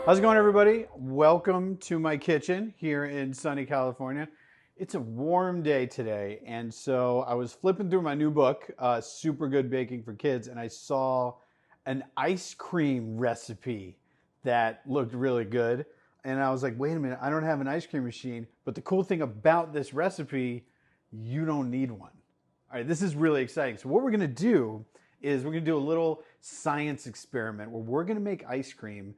How's it going, everybody? Welcome to my kitchen here in sunny California. It's a warm day today, and so I was flipping through my new book, Super Good Baking for Kids, and I saw an ice cream recipe that looked really good. And I was like, wait a minute, I don't have an ice cream machine. But the cool thing about this recipe, you don't need one. All right, this is really exciting. So what we're gonna do is we're gonna do a little science experiment where we're gonna make ice cream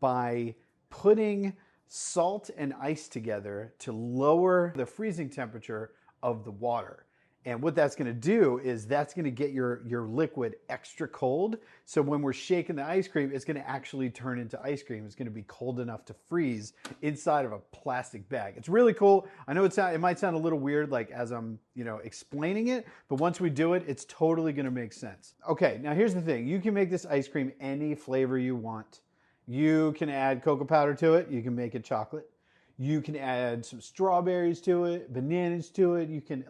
by putting salt and ice together to lower the freezing temperature of the water. And what that's going to do is that's going to get your liquid extra cold. So when we're shaking the ice cream, it's going to actually turn into ice cream. It's going to be cold enough to freeze inside of a plastic bag. It's really cool. I know it might sound a little weird, like as I'm explaining it, but once we do it, it's totally going to make sense. Okay, now here's the thing. You can make this ice cream any flavor you want. You can add cocoa powder to it. You can make it chocolate. You can add some strawberries to it, bananas to it. You can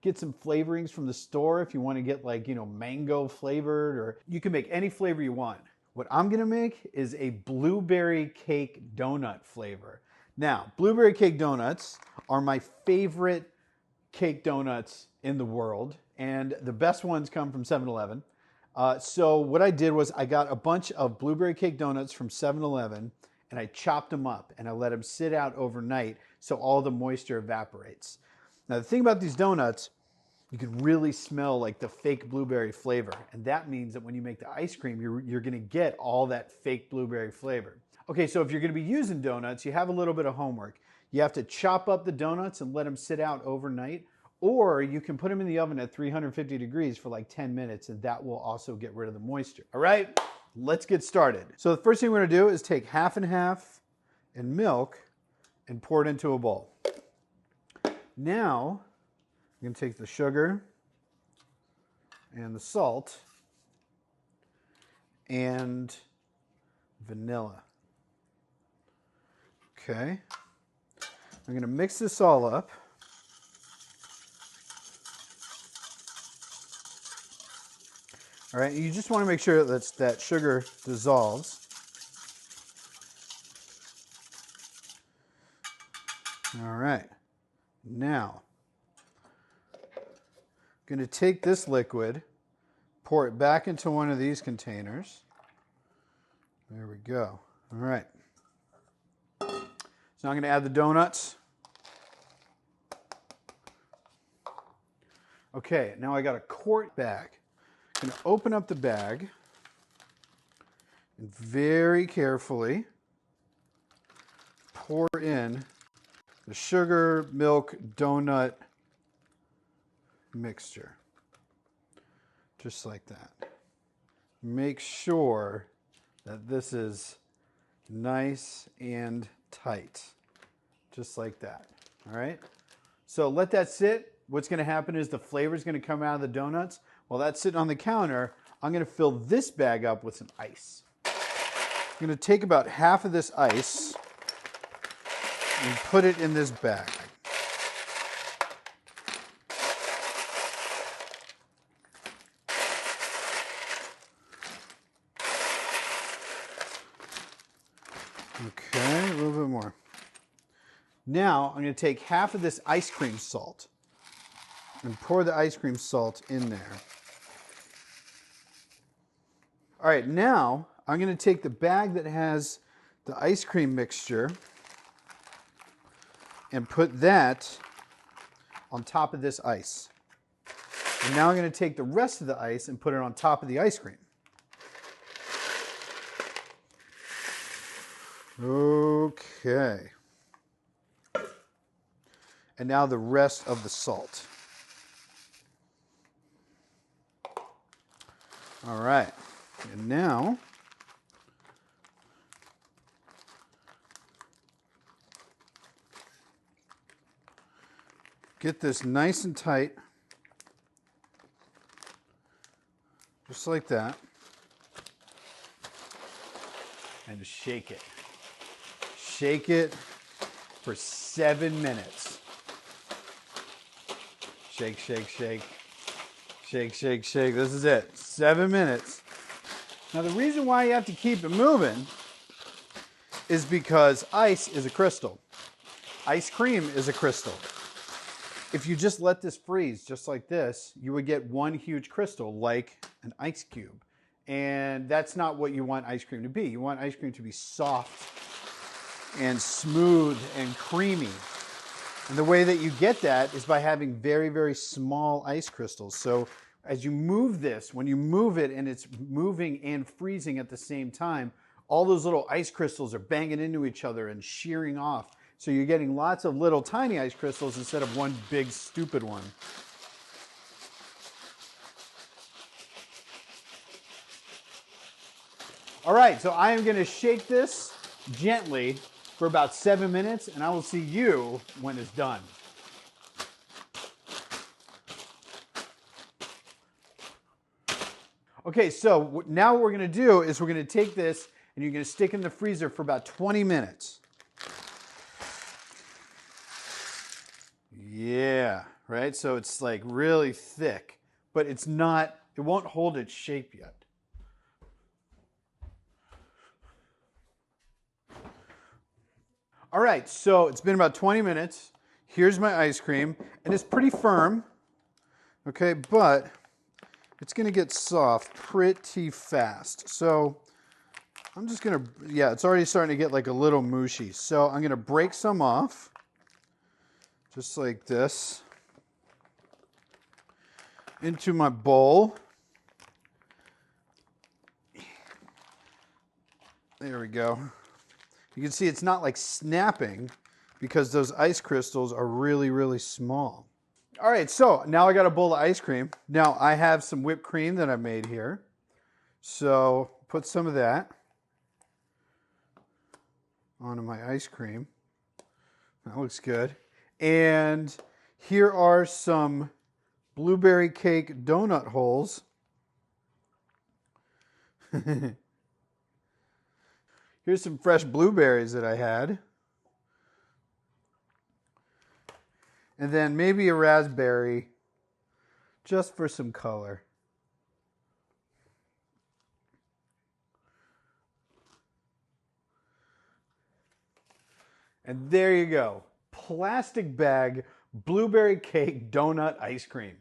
get some flavorings from the store if you want to get mango flavored, or you can make any flavor you want. What I'm gonna make is a blueberry cake donut flavor. Now, blueberry cake donuts are my favorite cake donuts in the world, and the best ones come from 7-Eleven. So what I did was I got a bunch of blueberry cake donuts from 7-Eleven and I chopped them up and I let them sit out overnight so all the moisture evaporates. Now the thing about these donuts, you can really smell like the fake blueberry flavor, and that means that when you make the ice cream, you're gonna get all that fake blueberry flavor. Okay, so if you're gonna be using donuts, you have a little bit of homework. You have to chop up the donuts and let them sit out overnight, or you can put them in the oven at 350 degrees for like 10 minutes, and that will also get rid of the moisture. All right, let's get started. So the first thing we're gonna do is take half and half in milk and pour it into a bowl. Now, I'm gonna take the sugar and the salt and vanilla. Okay, I'm gonna mix this all up. All right, you just want to make sure that sugar dissolves. All right, now I'm going to take this liquid, pour it back into one of these containers. There we go. All right. So now I'm going to add the donuts. Okay, now I got a quart bag. I'm going to open up the bag and very carefully pour in the sugar, milk, donut mixture. Just like that. Make sure that this is nice and tight. Just like that. All right? So let that sit. What's going to happen is the flavor is going to come out of the donuts. While that's sitting on the counter, I'm going to fill this bag up with some ice. I'm going to take about half of this ice and put it in this bag. Okay, a little bit more. Now I'm going to take half of this ice cream salt and pour the ice cream salt in there. All right, now I'm going to take the bag that has the ice cream mixture and put that on top of this ice. And now I'm going to take the rest of the ice and put it on top of the ice cream. Okay. And now the rest of the salt. All right. And now get this nice and tight, just like that, and just shake it. Shake it for 7 minutes. Shake, shake, shake. Shake, shake, shake. This is it. 7 minutes. Now the reason why you have to keep it moving is because ice is a crystal. Ice cream is a crystal. If you just let this freeze just like this, you would get one huge crystal like an ice cube. And that's not what you want ice cream to be. You want ice cream to be soft and smooth and creamy. And the way that you get that is by having very, very small ice crystals. So as you move this, when you move it and it's moving and freezing at the same time, all those little ice crystals are banging into each other and shearing off. So you're getting lots of little tiny ice crystals instead of one big stupid one. All right, so I am going to shake this gently for about 7 minutes, and I will see you when it's done. Okay, so now what we're going to do is we're going to take this and you're going to stick it in the freezer for about 20 minutes. Yeah, right? So it's like really thick, but it's not, it won't hold its shape yet. All right, so it's been about 20 minutes. Here's my ice cream, and it's pretty firm, okay, but it's gonna get soft pretty fast. So I'm just gonna, yeah, it's already starting to get like a little mushy. So I'm gonna break some off, just like this, into my bowl. There we go. You can see it's not like snapping because those ice crystals are really, really small. All right, so now I got a bowl of ice cream. Now I have some whipped cream that I made here. So put some of that onto my ice cream. That looks good. And here are some blueberry cake donut holes. Here's some fresh blueberries that I had. And then maybe a raspberry just for some color. And there you go. Plastic bag blueberry cake donut ice cream.